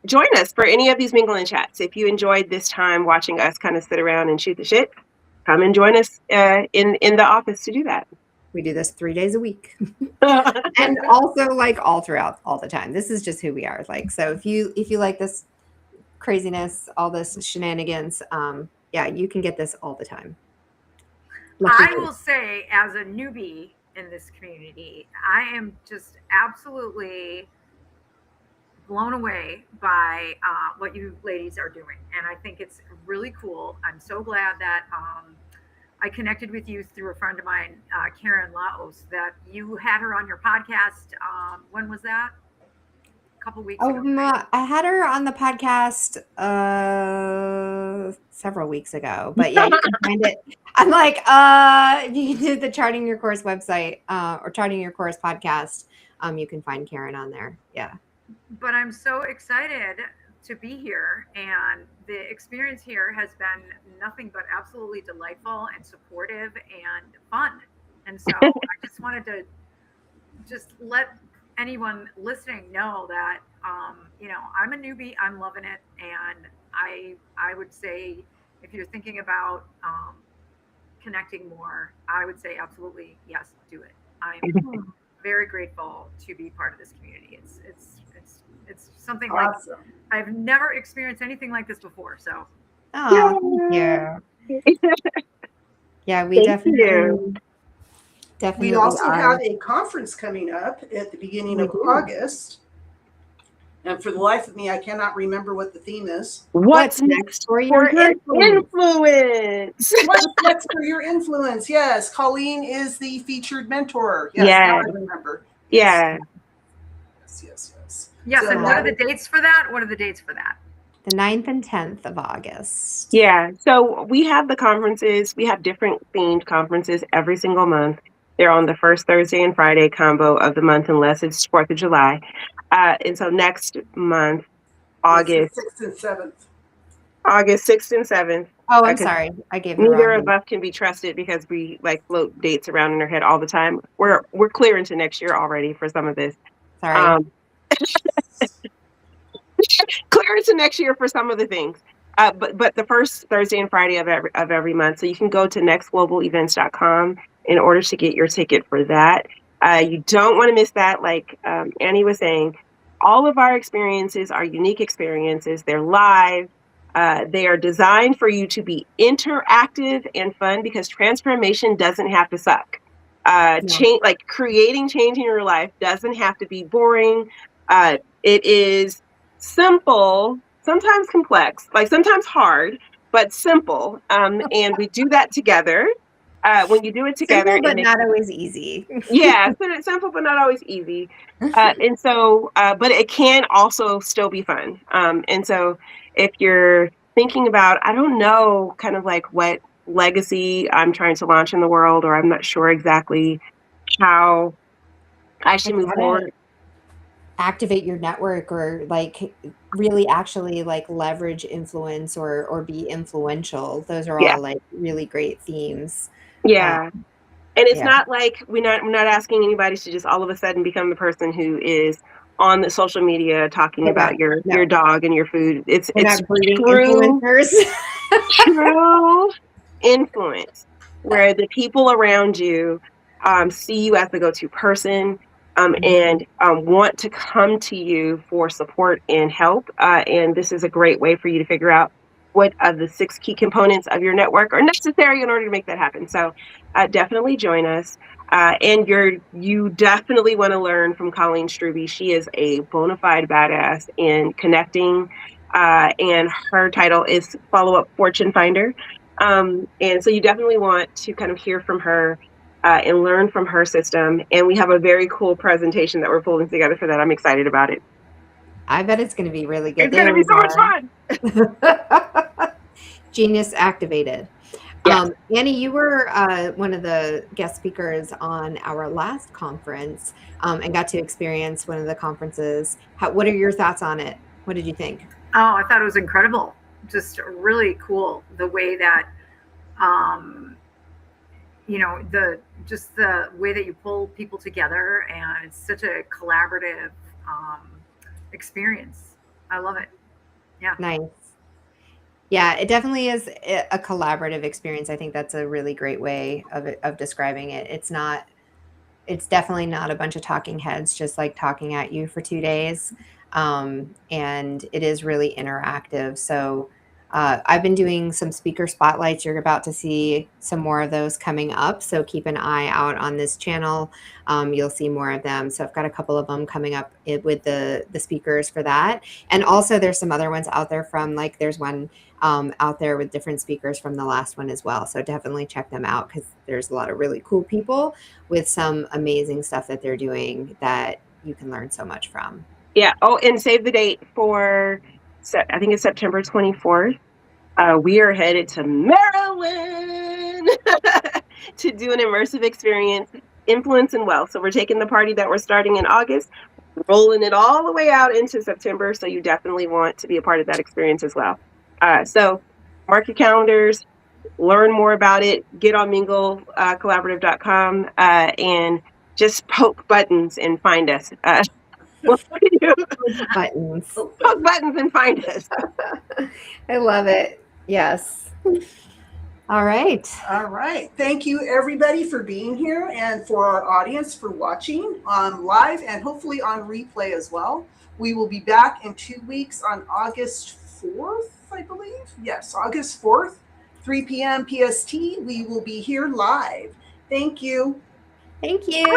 join us for any of these Mingle and chats. If you enjoyed this time watching us kind of sit around and shoot the shit, come and join us in the office to do that. We do this 3 days a week. And also like all the time. This is just who we are. Like, so if you like this craziness, all this shenanigans, you can get this all the time. I will say, as a newbie in this community, I am just absolutely blown away by what you ladies are doing, and I think it's really cool. I'm so glad that I connected with you through a friend of mine, Karen Laos, that you had her on your podcast. When was that? A couple weeks ago. Right? I had her on the podcast several weeks ago, but yeah, you can find it. I'm like, if you do the Charting Your Course website or Charting Your Course podcast, you can find Karen on there. Yeah. But I'm so excited to be here, and the experience here has been nothing but absolutely delightful and supportive and fun. And so I just wanted to just let anyone listening know that I'm a newbie, I'm loving it, and I would say, if you're thinking about connecting more, I would say absolutely yes, do it. I'm very grateful to be part of this community. It's something awesome. Like I've never experienced anything like this before. So, thank you. Yeah, we definitely. We also have a conference coming up at the beginning of August. And for the life of me, I cannot remember what the theme is. What's next for your influence? What's next for your influence? Yes, Colleen is the featured mentor. Yes, now I remember. Yes. Yes. Yes, and what are the dates for that? What are the dates for that? The 9th and 10th of August. Yeah, so we have the conferences. We have different themed conferences every single month. They're on the first Thursday and Friday combo of the month, unless it's 4th of July. And so next month, August 6th and 7th. August 6th and 7th. Oh, I'm sorry. I gave the neither wrong of us can be trusted because we like float dates around in our head all the time. We're clear into next year already for some of this. Sorry. Clear into next year for some of the things. But the first Thursday and Friday of every month. So you can go to nextglobalevents.com in order to get your ticket for that. You don't want to miss that. Like Annie was saying, all of our experiences are unique experiences. They're live. They are designed for you to be interactive and fun because transformation doesn't have to suck. Change, like creating change in your life doesn't have to be boring. It is simple, sometimes complex, like sometimes hard, but simple. And we do that together. When you do it together, simple, but not always easy. Yeah, simple, but not always easy. And so, but it can also still be fun. And so if you're thinking about, I don't know, kind of like what legacy I'm trying to launch in the world, or I'm not sure exactly how I should move forward. Activate your network, or like really actually like leverage influence or be influential. Those are all like really great themes. Yeah. And it's not like we're not asking anybody to just all of a sudden become the person who is on the social media talking about your dog and your food. It's true influence where the people around you see you as the go-to person and want to come to you for support and help. And this is a great way for you to figure out what of the 6 key components of your network are necessary in order to make that happen. So definitely join us. And you definitely want to learn from Colleen Struby. She is a bona fide badass in connecting. And her title is Follow-Up Fortune Finder. And so you definitely want to kind of hear from her and learn from her system. And we have a very cool presentation that we're pulling together for that. I'm excited about it. I bet it's going to be really good. It's going to be so much fun. Genius activated. Yes. Annie, you were one of the guest speakers on our last conference and got to experience one of the conferences. What are your thoughts on it? What did you think? Oh, I thought it was incredible. Just really cool. The way that, the way that you pull people together, and it's such a collaborative experience. I love it. Yeah. Nice. Yeah, it definitely is a collaborative experience. I think that's a really great way of describing it. It's definitely not a bunch of talking heads just like talking at you for 2 days. And it is really interactive. So I've been doing some speaker spotlights. You're about to see some more of those coming up. So keep an eye out on this channel. You'll see more of them. So I've got a couple of them coming up with the speakers for that. And also there's some other ones out there there's one out there with different speakers from the last one as well. So definitely check them out because there's a lot of really cool people with some amazing stuff that they're doing that you can learn so much from. Yeah. Oh, and save the date for, I think it's September 24th. We are headed to Maryland to do an immersive experience, Influence and Wealth. So we're taking the party that we're starting in August, rolling it all the way out into September. So you definitely want to be a part of that experience as well. So mark your calendars, learn more about it, get on Mingle collaborative.com and just poke buttons and find us. Buttons. Poke buttons and find us. I love it. Yes. All right. Thank you, everybody, for being here, and for our audience for watching live and hopefully on replay as well. We will be back in 2 weeks on August 4th, I believe. Yes, August 4th, 3 p.m. PST. We will be here live. Thank you. Thank you.